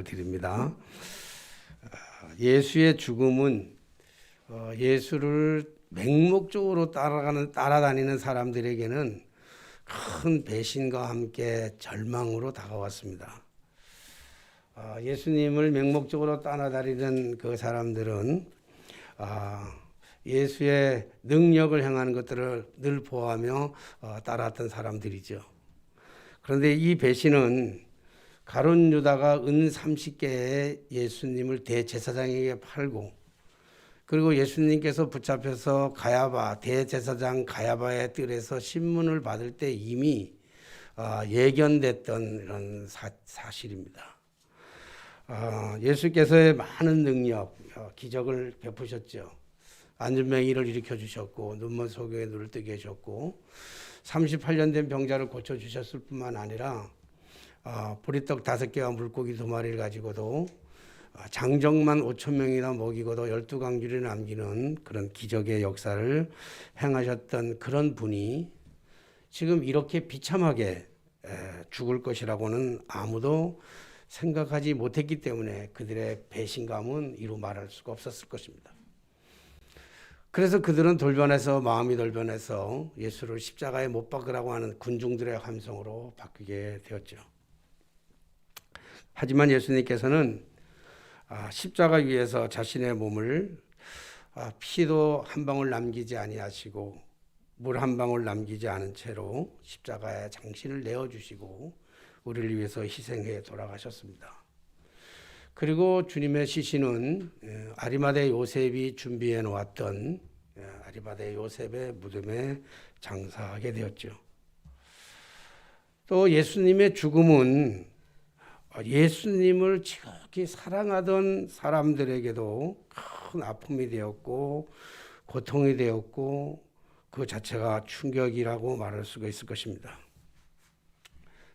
드립니다. 예수의 죽음은 예수를 맹목적으로 따라다니는 사람들에게는 큰 배신과 함께 절망으로 다가왔습니다. 예수님을 맹목적으로 따라다니는 그 사람들은 예수의 능력을 행하는 것들을 늘 보아하며 따라왔던 사람들이죠. 그런데 이 배신은 가룟 유다가 은 30개에 예수님을 대제사장에게 팔고, 그리고 예수님께서 붙잡혀서 대제사장 가야바의 뜰에서 신문을 받을 때 이미 예견됐던 이런 사실입니다. 예수께서의 많은 능력, 기적을 베푸셨죠. 안전병이를 일으켜 주셨고, 눈먼 소경의 눈을 뜨게 해줬고, 38년 된 병자를 고쳐주셨을 뿐만 아니라 보리떡 5개와 물고기 2마리를 가지고도 장정만 5,000명이나 먹이고도 12강줄이 남기는 그런 기적의 역사를 행하셨던 그런 분이 지금 이렇게 비참하게 죽을 것이라고는 아무도 생각하지 못했기 때문에 그들의 배신감은 이루 말할 수가 없었을 것입니다. 그래서 그들은 마음이 돌변해서 예수를 십자가에 못 박으라고 하는 군중들의 함성으로 바뀌게 되었죠. 하지만 예수님께서는 십자가 위에서 자신의 몸을 피도 한 방울 남기지 아니하시고 물 한 방울 남기지 않은 채로 십자가에 장신을 내어주시고 우리를 위해서 희생해 돌아가셨습니다. 그리고 주님의 시신은 아리마대 요셉이 준비해 놓았던 아리마대 요셉의 무덤에 장사하게 되었죠. 또 예수님의 죽음은 예수님을 지극히 사랑하던 사람들에게도 큰 아픔이 되었고 고통이 되었고 그 자체가 충격이라고 말할 수가 있을 것입니다.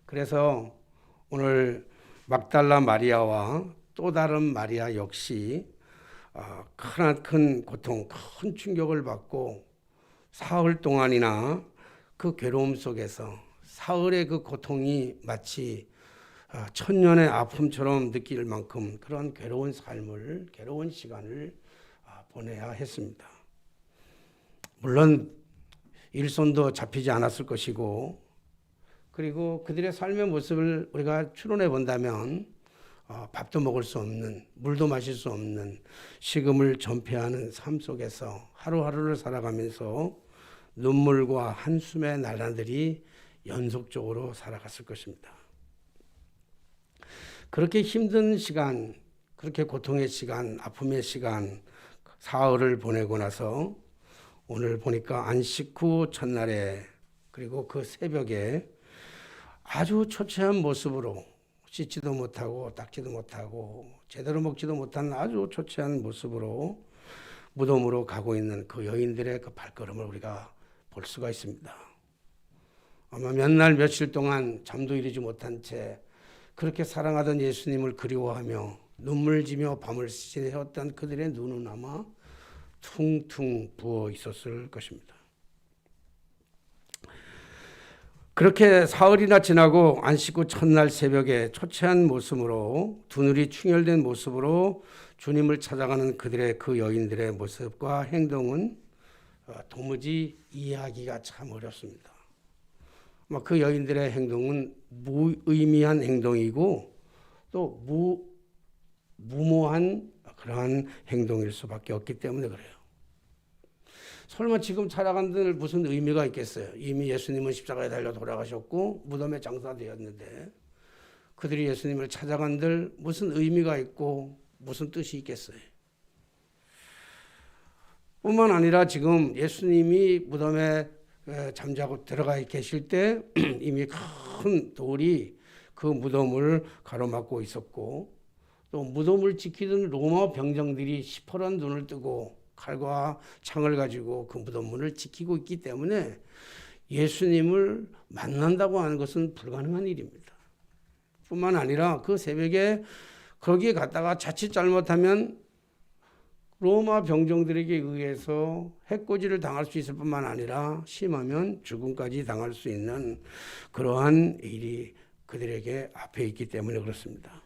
그래서 오늘 막달라 마리아와 또 다른 마리아 역시 큰 고통, 큰 충격을 받고 사흘 동안이나 그 괴로움 속에서 사흘의 그 고통이 마치 천년의 아픔처럼 느낄 만큼 그런 괴로운 시간을 보내야 했습니다. 물론 일손도 잡히지 않았을 것이고, 그리고 그들의 삶의 모습을 우리가 추론해 본다면 밥도 먹을 수 없는, 물도 마실 수 없는 식음을 전폐하는 삶 속에서 하루하루를 살아가면서 눈물과 한숨의 나날들이 연속적으로 살아갔을 것입니다. 그렇게 힘든 시간, 그렇게 고통의 시간, 아픔의 시간, 사흘을 보내고 나서 오늘 보니까 안식 후 첫날에, 그리고 그 새벽에 아주 초췌한 모습으로 씻지도 못하고 닦지도 못하고 제대로 먹지도 못한 아주 초췌한 모습으로 무덤으로 가고 있는 그 여인들의 그 발걸음을 우리가 볼 수가 있습니다. 아마 몇 날 며칠 동안 잠도 이루지 못한 채 그렇게 사랑하던 예수님을 그리워하며 눈물 지며 밤을 새웠던 그들의 눈은 아마 퉁퉁 부어 있었을 것입니다. 그렇게 사흘이나 지나고 안식 후 첫날 새벽에 초췌한 모습으로 두눈이 충혈된 모습으로 주님을 찾아가는 그들의 그 여인들의 모습과 행동은 도무지 이해하기가 참 어렵습니다. 그 여인들의 행동은 무의미한 행동이고 또 무모한 그러한 행동일 수밖에 없기 때문에 그래요. 설마 지금 찾아간들 무슨 의미가 있겠어요? 이미 예수님은 십자가에 달려 돌아가셨고 무덤에 장사되었는데 그들이 예수님을 찾아간들 무슨 의미가 있고 무슨 뜻이 있겠어요? 뿐만 아니라 지금 예수님이 무덤에 잠자고 들어가 계실 때 이미 큰 돌이 그 무덤을 가로막고 있었고, 또 무덤을 지키던 로마 병정들이 시퍼런 눈을 뜨고 칼과 창을 가지고 그 무덤문을 지키고 있기 때문에 예수님을 만난다고 하는 것은 불가능한 일입니다. 뿐만 아니라 그 새벽에 거기에 갔다가 자칫 잘못하면 로마 병정들에게 의해서 해코지를 당할 수 있을 뿐만 아니라 심하면 죽음까지 당할 수 있는 그러한 일이 그들에게 앞에 있기 때문에 그렇습니다.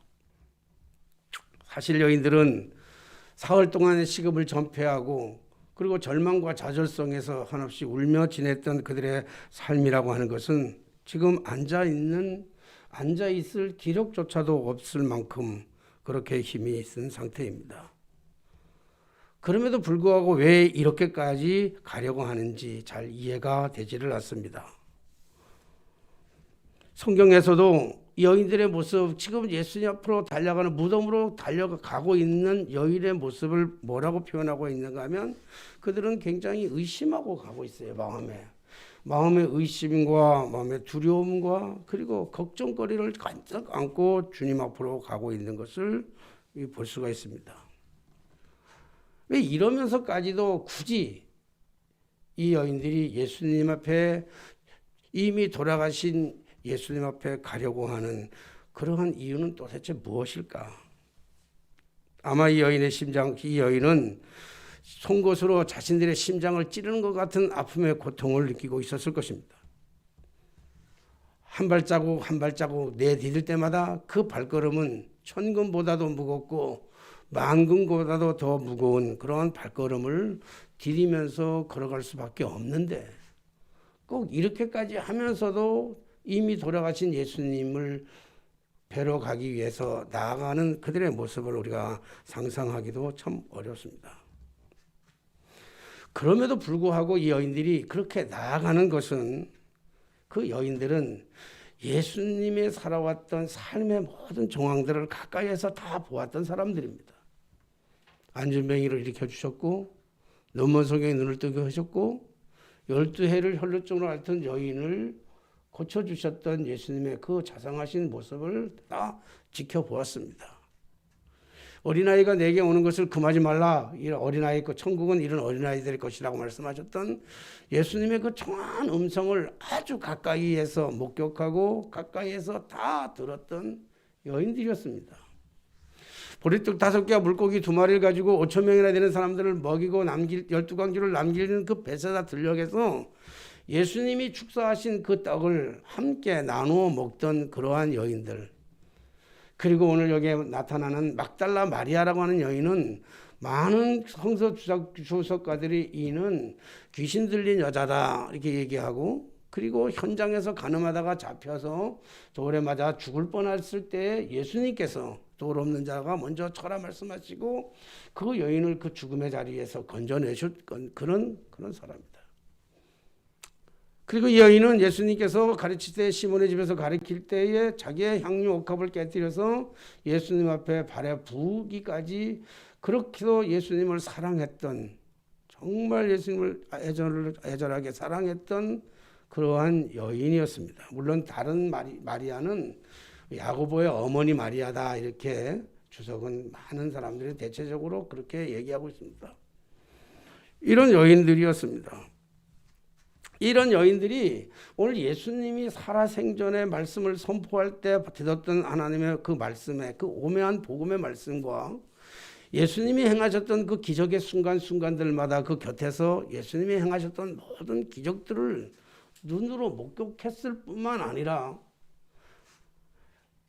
사실 여인들은 사흘 동안의 시급을 전폐하고 그리고 절망과 좌절성에서 한없이 울며 지냈던 그들의 삶이라고 하는 것은 지금 앉아있을 기력조차도 없을 만큼 그렇게 힘이 쓴 상태입니다. 그럼에도 불구하고 왜 이렇게까지 가려고 하는지 잘 이해가 되지를 않습니다. 성경에서도 여인들의 모습, 지금 예수님 앞으로 달려가는 무덤으로 달려가고 있는 여인의 모습을 뭐라고 표현하고 있는가 하면 그들은 굉장히 의심하고 가고 있어요. 마음의 의심과 마음의 두려움과 그리고 걱정거리를 간뜩 안고 주님 앞으로 가고 있는 것을 볼 수가 있습니다. 왜 이러면서까지도 굳이 이 여인들이 예수님 앞에 이미 돌아가신 예수님 앞에 가려고 하는 그러한 이유는 도대체 무엇일까? 아마 이 여인은 송곳으로 자신들의 심장을 찌르는 것 같은 아픔의 고통을 느끼고 있었을 것입니다. 한 발자국 한 발자국 내디딜 때마다 그 발걸음은 천금보다도 무겁고 만금보다도 더 무거운 그러한 발걸음을 디디면서 걸어갈 수밖에 없는데 꼭 이렇게까지 하면서도 이미 돌아가신 예수님을 뵈러 가기 위해서 나아가는 그들의 모습을 우리가 상상하기도 참 어렵습니다. 그럼에도 불구하고 이 여인들이 그렇게 나아가는 것은 그 여인들은 예수님이 살아왔던 삶의 모든 정황들을 가까이에서 다 보았던 사람들입니다. 안진뱅이를 일으켜주셨고 눈먼송이의 눈을 뜨게 하셨고 12해를 혈루증으로 앓던 여인을 고쳐주셨던 예수님의 그 자상하신 모습을 다 지켜보았습니다. 어린아이가 내게 오는 것을 금하지 말라. 어린아이 천국은 이런 어린아이들의 것이라고 말씀하셨던 예수님의 그 청한 음성을 아주 가까이에서 목격하고 가까이에서 다 들었던 여인들이었습니다. 보리떡 5개와 물고기 2마리를 가지고 5천 명이나 되는 사람들을 먹이고 12광주를 남기는 그 베세다 들녘에서 예수님이 축사하신 그 떡을 함께 나누어 먹던 그러한 여인들, 그리고 오늘 여기에 나타나는 막달라 마리아라고 하는 여인은 많은 성서 주석가들이 이는 귀신 들린 여자다 이렇게 얘기하고, 그리고 현장에서 가늠하다가 잡혀서 돌에 맞아 죽을 뻔했을 때 예수님께서 돌 없는 자가 먼저 쳐라 말씀하시고 그 여인을 그 죽음의 자리에서 건져내셨던 그런 사람입니다. 그리고 이 여인은 예수님께서 가르칠 때 시몬의 집에서 가르칠 때에 자기의 향유 옥합을 깨뜨려서 예수님 앞에 발에 부기까지 그렇게도 예수님을 사랑했던, 정말 예수님을 애절하게 사랑했던 그러한 여인이었습니다. 물론 다른 마리아는 야고보의 어머니 마리아다 이렇게 주석은 많은 사람들이 대체적으로 그렇게 얘기하고 있습니다. 이런 여인들이었습니다. 이런 여인들이 오늘 예수님이 살아생전의 말씀을 선포할 때 들었던 하나님의 그 말씀의 그 오묘한 복음의 말씀과 예수님이 행하셨던 그 기적의 순간순간들마다 그 곁에서 예수님이 행하셨던 모든 기적들을 눈으로 목격했을 뿐만 아니라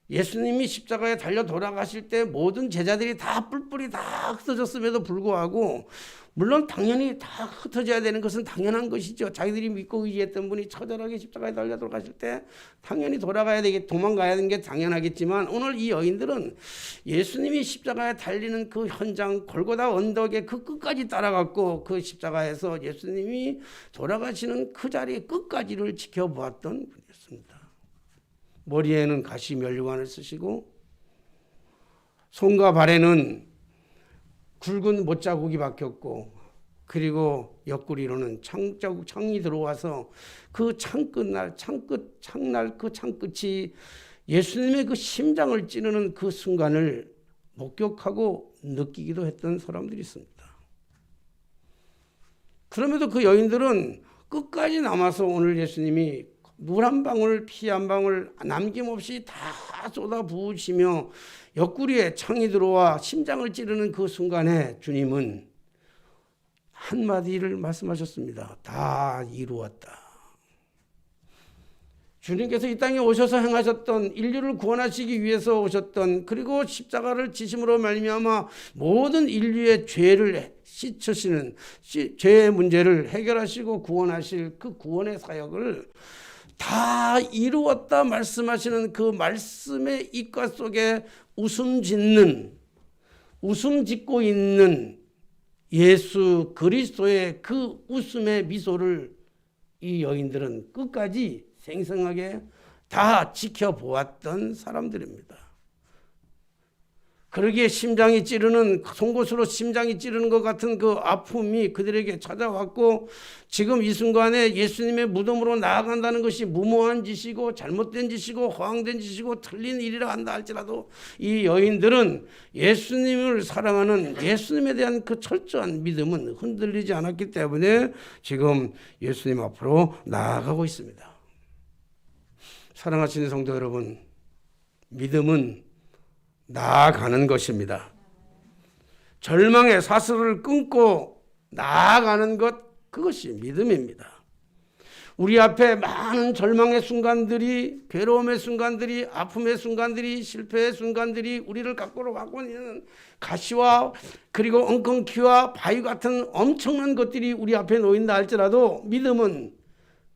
예수님이 십자가에 달려 돌아가실 때 모든 제자들이 다 뿔뿔이 다 흩어졌음에도 불구하고, 물론 당연히 다 흩어져야 되는 것은 당연한 것이죠. 자기들이 믿고 의지했던 분이 처절하게 십자가에 달려 돌아가실 때 당연히 도망가야 되는 게 당연하겠지만, 오늘 이 여인들은 예수님이 십자가에 달리는 그 현장 골고다 언덕의 그 끝까지 따라갔고 그 십자가에서 예수님이 돌아가시는 그 자리 끝까지를 지켜보았던 분이었습니다. 머리에는 가시 면류관을 쓰시고 손과 발에는 굵은 못자국이 박혔고, 그리고 옆구리로는 창이 들어와서 그 창날 그 창끝이 예수님의 그 심장을 찌르는 그 순간을 목격하고 느끼기도 했던 사람들이 있습니다. 그럼에도 그 여인들은 끝까지 남아서 오늘 예수님이 물 한 방울 피 한 방울 남김없이 다 쏟아 부으시며 옆구리에 창이 들어와 심장을 찌르는 그 순간에 주님은 한마디를 말씀하셨습니다. 다 이루었다. 주님께서 이 땅에 오셔서 행하셨던, 인류를 구원하시기 위해서 오셨던, 그리고 십자가를 지심으로 말미암아 모든 인류의 죄를 씻으시는, 죄의 문제를 해결하시고 구원하실 그 구원의 사역을 다 이루었다 말씀하시는 그 말씀의 입과 속에 웃음 짓고 있는 예수 그리스도의 그 웃음의 미소를 이 여인들은 끝까지 생생하게 다 지켜보았던 사람들입니다. 그러기에 심장이 찌르는, 송곳으로 심장이 찌르는 것 같은 그 아픔이 그들에게 찾아왔고, 지금 이 순간에 예수님의 무덤으로 나아간다는 것이 무모한 짓이고 잘못된 짓이고 허황된 짓이고 틀린 일이라 한다 할지라도 이 여인들은 예수님을 사랑하는 예수님에 대한 그 철저한 믿음은 흔들리지 않았기 때문에 지금 예수님 앞으로 나아가고 있습니다. 사랑하시는 성도 여러분, 믿음은 나아가는 것입니다. 절망의 사슬을 끊고 나아가는 것, 그것이 믿음입니다. 우리 앞에 많은 절망의 순간들이, 괴로움의 순간들이, 아픔의 순간들이, 실패의 순간들이 우리를 갖고 있는 가시와 그리고 엉겅퀴와 바위 같은 엄청난 것들이 우리 앞에 놓인다 할지라도 믿음은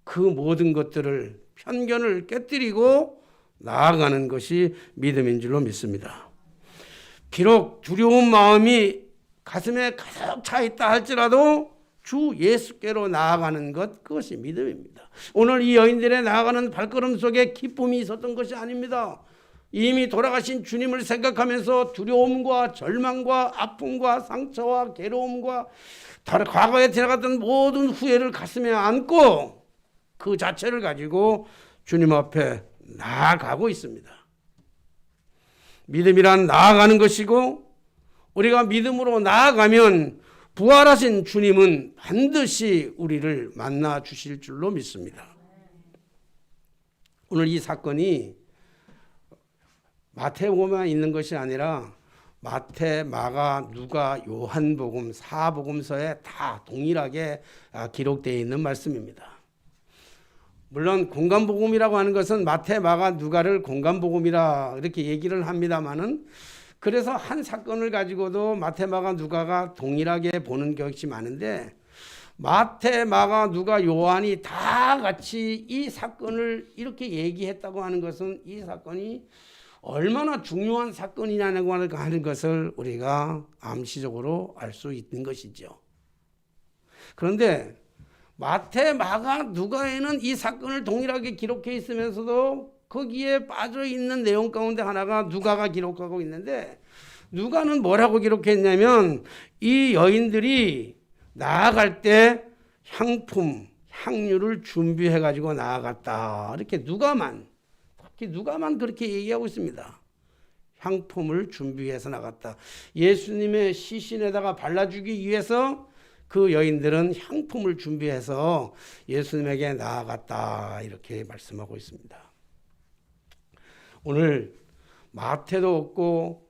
그 모든 것들을, 편견을 깨뜨리고 나아가는 것이 믿음인 줄로 믿습니다. 비록 두려운 마음이 가슴에 가득 차 있다 할지라도 주 예수께로 나아가는 것, 그것이 믿음입니다. 오늘 이 여인들의 나아가는 발걸음 속에 기쁨이 있었던 것이 아닙니다. 이미 돌아가신 주님을 생각하면서 두려움과 절망과 아픔과 상처와 괴로움과 과거에 지나갔던 모든 후회를 가슴에 안고 그 자체를 가지고 주님 앞에 나아가고 있습니다. 믿음이란 나아가는 것이고, 우리가 믿음으로 나아가면 부활하신 주님은 반드시 우리를 만나 주실 줄로 믿습니다. 오늘 이 사건이 마태복음에 있는 것이 아니라 마태, 마가, 누가, 요한복음, 사복음서에 다 동일하게 기록되어 있는 말씀입니다. 물론 공간복음이라고 하는 것은 마태, 마가, 누가를 공간복음이라 이렇게 얘기를 합니다마는, 그래서 한 사건을 가지고도 마태, 마가, 누가가 동일하게 보는 것이 많은데, 마태, 마가, 누가, 요한이 다 같이 이 사건을 이렇게 얘기했다고 하는 것은 이 사건이 얼마나 중요한 사건이냐고 하는 것을 우리가 암시적으로 알 수 있는 것이죠. 그런데 마태, 마가, 누가에는 이 사건을 동일하게 기록해 있으면서도 거기에 빠져 있는 내용 가운데 하나가 누가가 기록하고 있는데, 누가는 뭐라고 기록했냐면 이 여인들이 나아갈 때 향품, 향유를 준비해 가지고 나아갔다. 이렇게 누가만 그렇게 얘기하고 있습니다. 향품을 준비해서 나갔다. 예수님의 시신에다가 발라주기 위해서 그 여인들은 향품을 준비해서 예수님에게 나아갔다. 이렇게 말씀하고 있습니다. 오늘 마태도 없고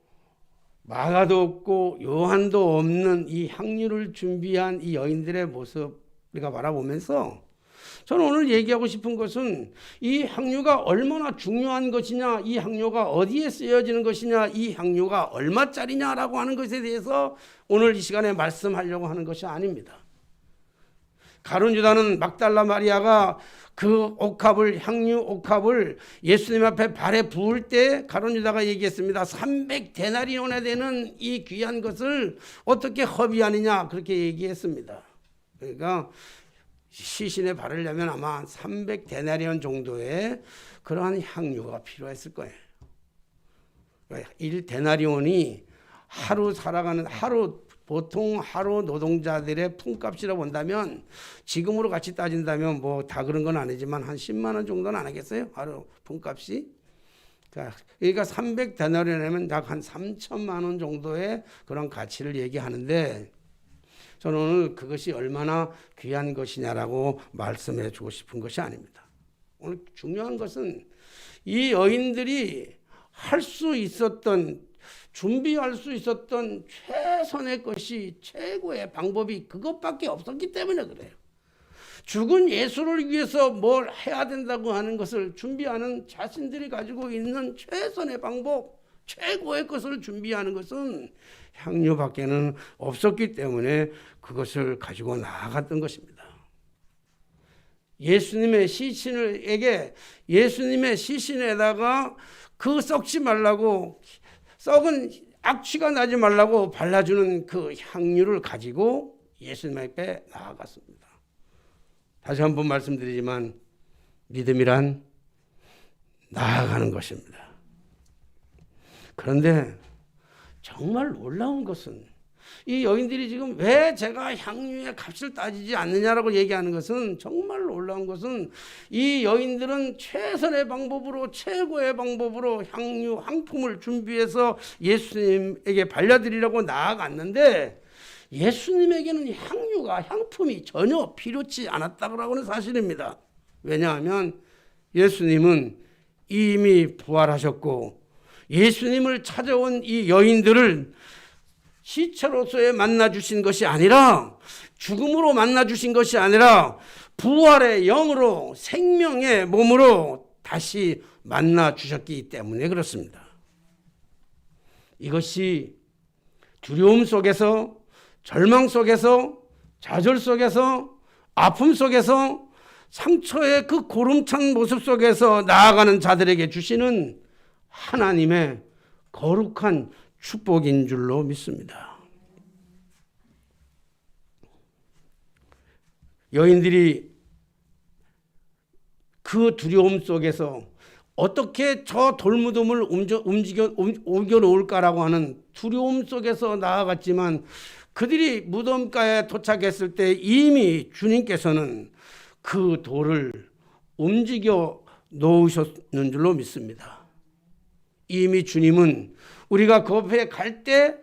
마가도 없고 요한도 없는 이 향유를 준비한 이 여인들의 모습 우리가 바라보면서, 저는 오늘 얘기하고 싶은 것은 이 향유가 얼마나 중요한 것이냐, 이 향유가 어디에 쓰여지는 것이냐, 이 향유가 얼마짜리냐라고 하는 것에 대해서 오늘 이 시간에 말씀하려고 하는 것이 아닙니다. 가룟 유다는 막달라 마리아가 그 옥합을, 향유 옥합을 예수님 앞에 발에 부을 때 가룟 유다가 얘기했습니다. 300데나리온에 되는 이 귀한 것을 어떻게 허비하느냐, 그렇게 얘기했습니다. 그러니까 시신에 바르려면 아마 300데나리온 정도의 그러한 향유가 필요했을 거예요. 1데나리온이 보통 하루 노동자들의 품값이라고 본다면, 지금으로 같이 따진다면 뭐 다 그런 건 아니지만 한 10만 원 정도는 안 하겠어요? 하루 품값이. 그러니까 300데나리온이면 약 한 3천만 원 정도의 그런 가치를 얘기하는데, 저는 오늘 그것이 얼마나 귀한 것이냐라고 말씀해 주고 싶은 것이 아닙니다. 오늘 중요한 것은 이 여인들이 할 수 있었던, 준비할 수 있었던 최선의 것이, 최고의 방법이 그것밖에 없었기 때문에 그래요. 죽은 예수를 위해서 뭘 해야 된다고 하는 것을 준비하는 자신들이 가지고 있는 최선의 방법, 최고의 것을 준비하는 것은 향유밖에는 없었기 때문에 그것을 가지고 나아갔던 것입니다. 예수님의 시신에다가 그 썩지 말라고, 썩은 악취가 나지 말라고 발라주는 그 향유를 가지고 예수님 앞에 나아갔습니다. 다시 한번 말씀드리지만 믿음이란 나아가는 것입니다. 그런데 정말 놀라운 것은 이 여인들이 지금 왜 제가 향유의 값을 따지지 않느냐라고 얘기하는 것은, 정말 놀라운 것은 이 여인들은 최선의 방법으로, 최고의 방법으로 향유 한 품을 준비해서 예수님에게 발려드리려고 나아갔는데 예수님에게는 향품이 전혀 필요치 않았다고 하는 사실입니다. 왜냐하면 예수님은 이미 부활하셨고 예수님을 찾아온 이 여인들을 시체로서의 만나주신 것이 아니라, 죽음으로 만나주신 것이 아니라 부활의 영으로, 생명의 몸으로 다시 만나주셨기 때문에 그렇습니다. 이것이 두려움 속에서, 절망 속에서, 좌절 속에서, 아픔 속에서, 상처의 그 고름찬 모습 속에서 나아가는 자들에게 주시는 하나님의 거룩한 축복인 줄로 믿습니다. 여인들이 그 두려움 속에서 어떻게 저 돌무덤을 옮겨 놓을까라고 하는 두려움 속에서 나아갔지만, 그들이 무덤가에 도착했을 때 이미 주님께서는 그 돌을 움직여 놓으셨는 줄로 믿습니다. 이미 주님은 우리가 그 앞에 갈 때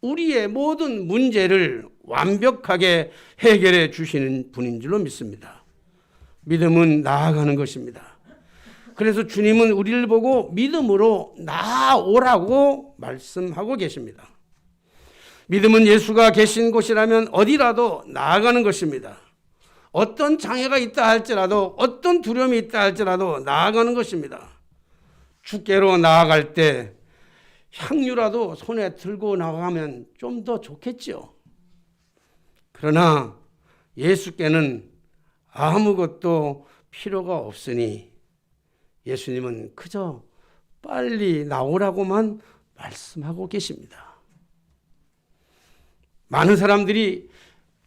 우리의 모든 문제를 완벽하게 해결해 주시는 분인 줄로 믿습니다. 믿음은 나아가는 것입니다. 그래서 주님은 우리를 보고 믿음으로 나아오라고 말씀하고 계십니다. 믿음은 예수가 계신 곳이라면 어디라도 나아가는 것입니다. 어떤 장애가 있다 할지라도, 어떤 두려움이 있다 할지라도 나아가는 것입니다. 주께로 나아갈 때 향유라도 손에 들고 나가면 좀 더 좋겠죠. 그러나 예수께는 아무것도 필요가 없으니 예수님은 그저 빨리 나오라고만 말씀하고 계십니다. 많은 사람들이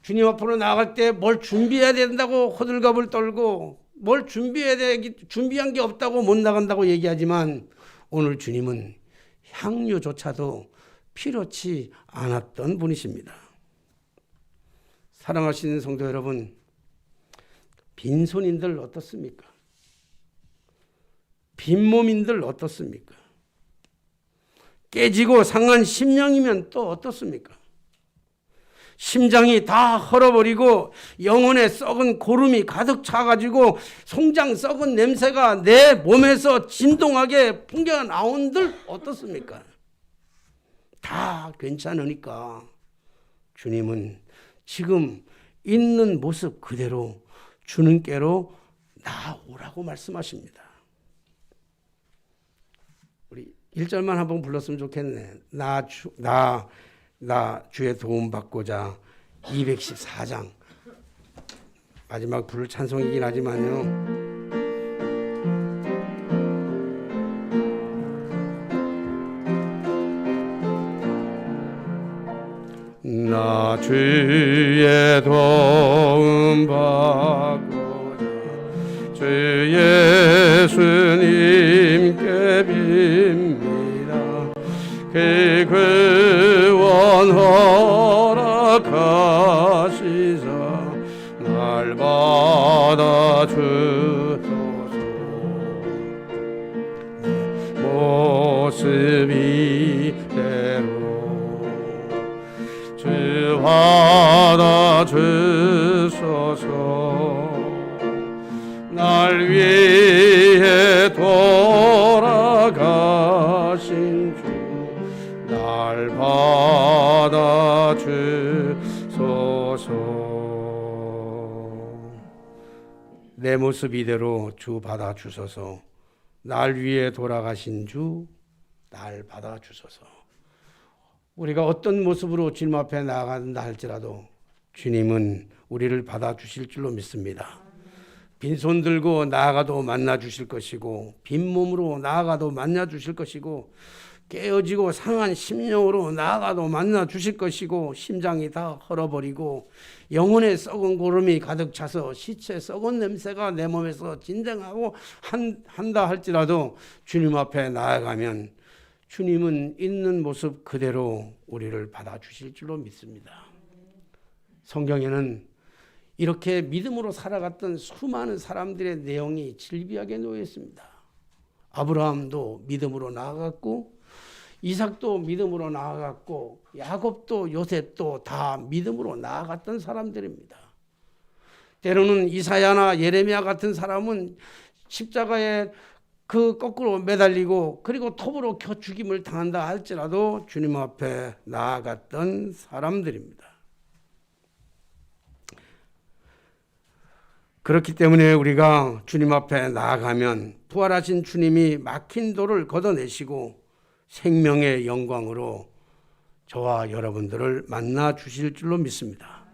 주님 앞으로 나아갈 때 뭘 준비해야 된다고 호들갑을 떨고, 뭘 준비한 게 없다고 못 나간다고 얘기하지만, 오늘 주님은 향유조차도 필요치 않았던 분이십니다. 사랑하시는 성도 여러분, 빈손인들 어떻습니까? 빈몸인들 어떻습니까? 깨지고 상한 심령이면 또 어떻습니까? 심장이 다 헐어버리고 영혼에 썩은 고름이 가득 차가지고 송장 썩은 냄새가 내 몸에서 진동하게 풍겨 나온들 어떻습니까? 다 괜찮으니까 주님은 지금 있는 모습 그대로 주님께로 나오라고 말씀하십니다. 우리 1절만 한번 불렀으면 좋겠네. 나 주의 도움 받고자. 214장 마지막 부를 찬송이긴 하지만요, 나 주의 도움 받고자 주 예수님께 빕니다. 그 구원 허락하시사 날 받아주소서. 모습 이대로 주 받아주소서. 날 위해 돌아가신 주 날 받아주소서. 내 모습 이대로 주 받아주소서. 날 위해 돌아가신 주 날 받아주소서. 우리가 어떤 모습으로 주님 앞에 나아간다 할지라도 주님은 우리를 받아주실 줄로 믿습니다. 빈손 들고 나아가도 만나주실 것이고, 빈몸으로 나아가도 만나주실 것이고, 깨어지고 상한 심령으로 나아가도 만나주실 것이고, 심장이 다 헐어버리고 영혼에 썩은 고름이 가득 차서 시체 썩은 냄새가 내 몸에서 진정하고 한다 할지라도 주님 앞에 나아가면 주님은 있는 모습 그대로 우리를 받아주실 줄로 믿습니다. 성경에는 이렇게 믿음으로 살아갔던 수많은 사람들의 내용이 질비하게 놓여 있습니다. 아브라함도 믿음으로 나아갔고, 이삭도 믿음으로 나아갔고, 야곱도 요셉도 다 믿음으로 나아갔던 사람들입니다. 때로는 이사야나 예레미야 같은 사람은 십자가에 그 거꾸로 매달리고 그리고 톱으로 겨 죽임을 당한다 할지라도 주님 앞에 나아갔던 사람들입니다. 그렇기 때문에 우리가 주님 앞에 나아가면 부활하신 주님이 막힌 돌을 걷어내시고 생명의 영광으로 저와 여러분들을 만나 주실 줄로 믿습니다.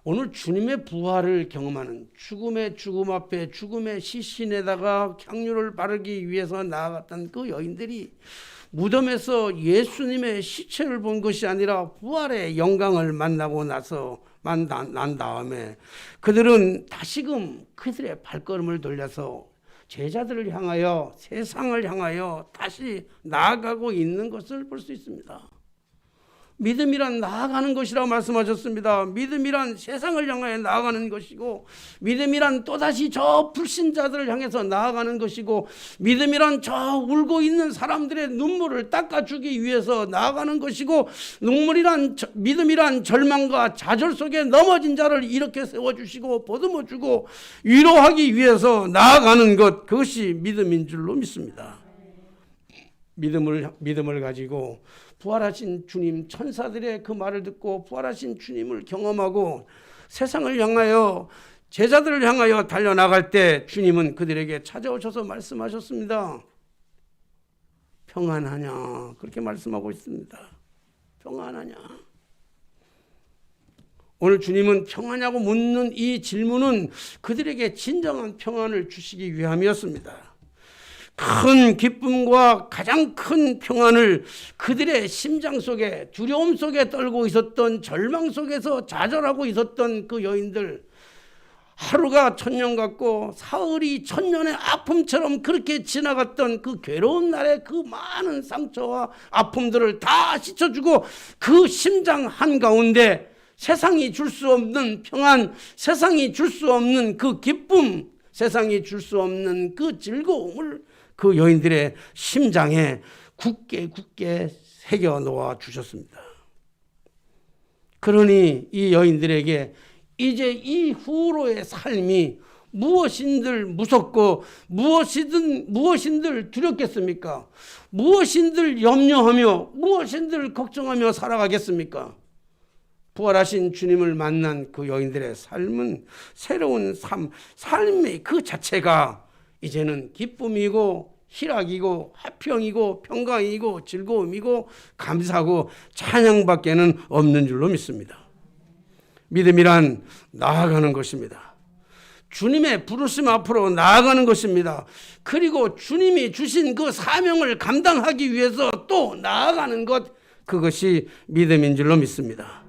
오늘 주님의 부활을 경험하는 죽음의 죽음 앞에 죽음의 시신에다가 향유를 바르기 위해서 나아갔던 그 여인들이 무덤에서 예수님의 시체를 본 것이 아니라 부활의 영광을 만나고 난 다음에 그들은 다시금 그들의 발걸음을 돌려서 제자들을 향하여, 세상을 향하여 다시 나아가고 있는 것을 볼 수 있습니다. 믿음이란 나아가는 것이라고 말씀하셨습니다. 믿음이란 세상을 향하여 나아가는 것이고, 믿음이란 또다시 저 불신자들을 향해서 나아가는 것이고, 믿음이란 저 울고 있는 사람들의 눈물을 닦아주기 위해서 나아가는 것이고, 믿음이란 절망과 좌절 속에 넘어진 자를 일으켜 세워주시고 보듬어주고 위로하기 위해서 나아가는 것, 그것이 믿음인 줄로 믿습니다. 믿음을 가지고 부활하신 주님, 천사들의 그 말을 듣고 부활하신 주님을 경험하고 세상을 향하여, 제자들을 향하여 달려나갈 때 주님은 그들에게 찾아오셔서 말씀하셨습니다. 평안하냐? 그렇게 말씀하고 있습니다. 평안하냐? 오늘 주님은 평안하냐고 묻는 이 질문은 그들에게 진정한 평안을 주시기 위함이었습니다. 큰 기쁨과 가장 큰 평안을 그들의 심장 속에, 두려움 속에 떨고 있었던, 절망 속에서 좌절하고 있었던 그 여인들, 하루가 천년 같고 사흘이 천년의 아픔처럼 그렇게 지나갔던 그 괴로운 날의 그 많은 상처와 아픔들을 다 씻어주고 그 심장 한가운데 세상이 줄 수 없는 평안, 세상이 줄 수 없는 그 기쁨, 세상이 줄 수 없는 그 즐거움을 그 여인들의 심장에 굳게 새겨 놓아 주셨습니다. 그러니 이 여인들에게 이제 이후로의 삶이 무엇인들 무섭고 무엇인들 두렵겠습니까? 무엇인들 염려하며 무엇인들 걱정하며 살아가겠습니까? 부활하신 주님을 만난 그 여인들의 삶은 새로운 삶의 그 자체가 이제는 기쁨이고 희락이고 화평이고 평강이고 즐거움이고 감사고 찬양밖에는 없는 줄로 믿습니다. 믿음이란 나아가는 것입니다. 주님의 부르심 앞으로 나아가는 것입니다. 그리고 주님이 주신 그 사명을 감당하기 위해서 또 나아가는 것, 그것이 믿음인 줄로 믿습니다.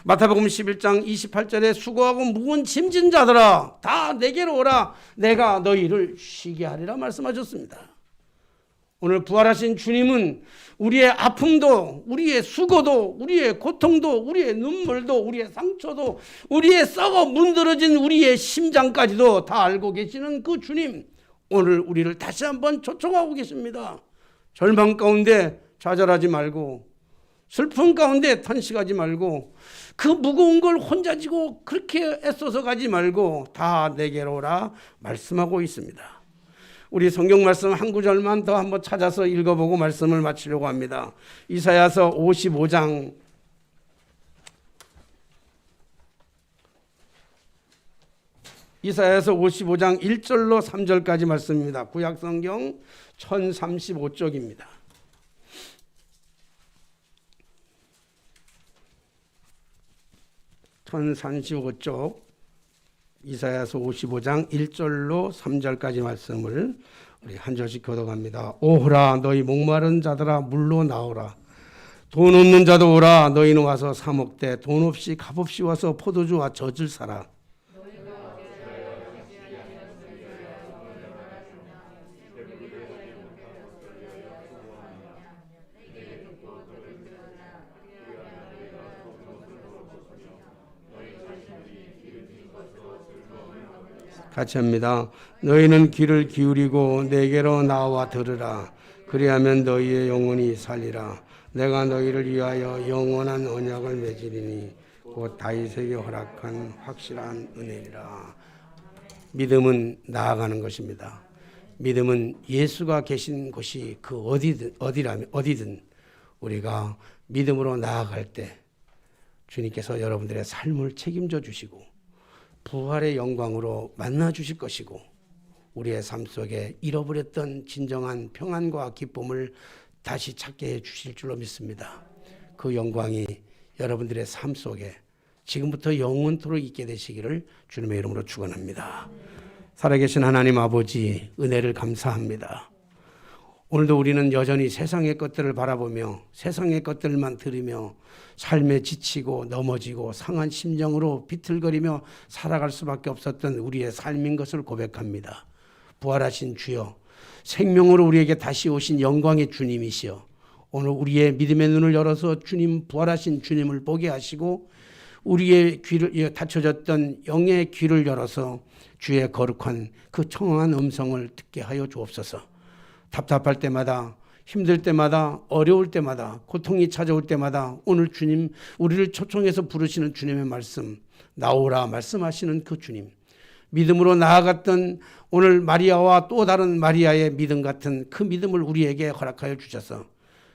마태복음 11장 28절에 수고하고 무거운 짐진 자들아 다 내게로 오라 내가 너희를 쉬게 하리라 말씀하셨습니다. 오늘 부활하신 주님은 우리의 아픔도, 우리의 수고도, 우리의 고통도, 우리의 눈물도, 우리의 상처도, 우리의 썩어 문드러진 우리의 심장까지도 다 알고 계시는 그 주님, 오늘 우리를 다시 한번 초청하고 계십니다. 절망 가운데 좌절하지 말고, 슬픔 가운데 탄식하지 말고, 그 무거운 걸 혼자 지고 그렇게 애써서 가지 말고 다 내게로 오라 말씀하고 있습니다. 우리 성경 말씀 한 구절만 더 한번 찾아서 읽어보고 말씀을 마치려고 합니다. 이사야서 55장 1 이사야서 55장 1절로 3절까지 말씀입니다. 구약성경 1035쪽입니다. (1035쪽) 이사야서 55장 1절로 3절까지 말씀을 우리 한 절씩 교독합니다. 오호라 너희 목마른 자들아 물로 나오라. 돈 없는 자도 오라. 너희는 와서 사 먹되 돈 없이 값없이 와서 포도주와 젖을 사라. 같이 합니다. 너희는 귀를 기울이고 내게로 나와 들으라. 그리하면 너희의 영혼이 살리라. 내가 너희를 위하여 영원한 언약을 맺으리니 곧 다윗에게 허락한 확실한 은혜리라. 믿음은 나아가는 것입니다. 믿음은 예수가 계신 곳이 그 어디든 우리가 믿음으로 나아갈 때 주님께서 여러분들의 삶을 책임져 주시고 부활의 영광으로 만나 주실 것이고 우리의 삶 속에 잃어버렸던 진정한 평안과 기쁨을 다시 찾게 해 주실 줄로 믿습니다. 그 영광이 여러분들의 삶 속에 지금부터 영원토록 있게 되시기를 주님의 이름으로 축원합니다. 살아계신 하나님 아버지 은혜를 감사합니다. 오늘도 우리는 여전히 세상의 것들을 바라보며 세상의 것들만 들으며 삶에 지치고 넘어지고 상한 심정으로 비틀거리며 살아갈 수밖에 없었던 우리의 삶인 것을 고백합니다. 부활하신 주여, 생명으로 우리에게 다시 오신 영광의 주님이시여, 오늘 우리의 믿음의 눈을 열어서 주님, 부활하신 주님을 보게 하시고 우리의 귀를 닫혀졌던 영의 귀를 열어서 주의 거룩한 그 청아한 음성을 듣게 하여 주옵소서. 답답할 때마다, 힘들 때마다, 어려울 때마다, 고통이 찾아올 때마다 오늘 주님, 우리를 초청해서 부르시는 주님의 말씀, 나오라 말씀하시는 그 주님, 믿음으로 나아갔던 오늘 마리아와 또 다른 마리아의 믿음 같은 그 믿음을 우리에게 허락하여 주셔서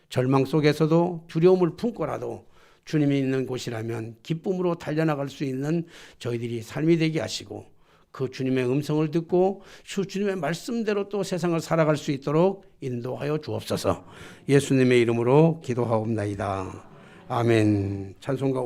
절망 속에서도 두려움을 품고라도 주님이 있는 곳이라면 기쁨으로 달려나갈 수 있는 저희들이 삶이 되게 하시고 그 주님의 음성을 듣고 주님의 말씀대로 또 세상을 살아갈 수 있도록 인도하여 주옵소서. 예수님의 이름으로 기도하옵나이다. 아멘. 찬송가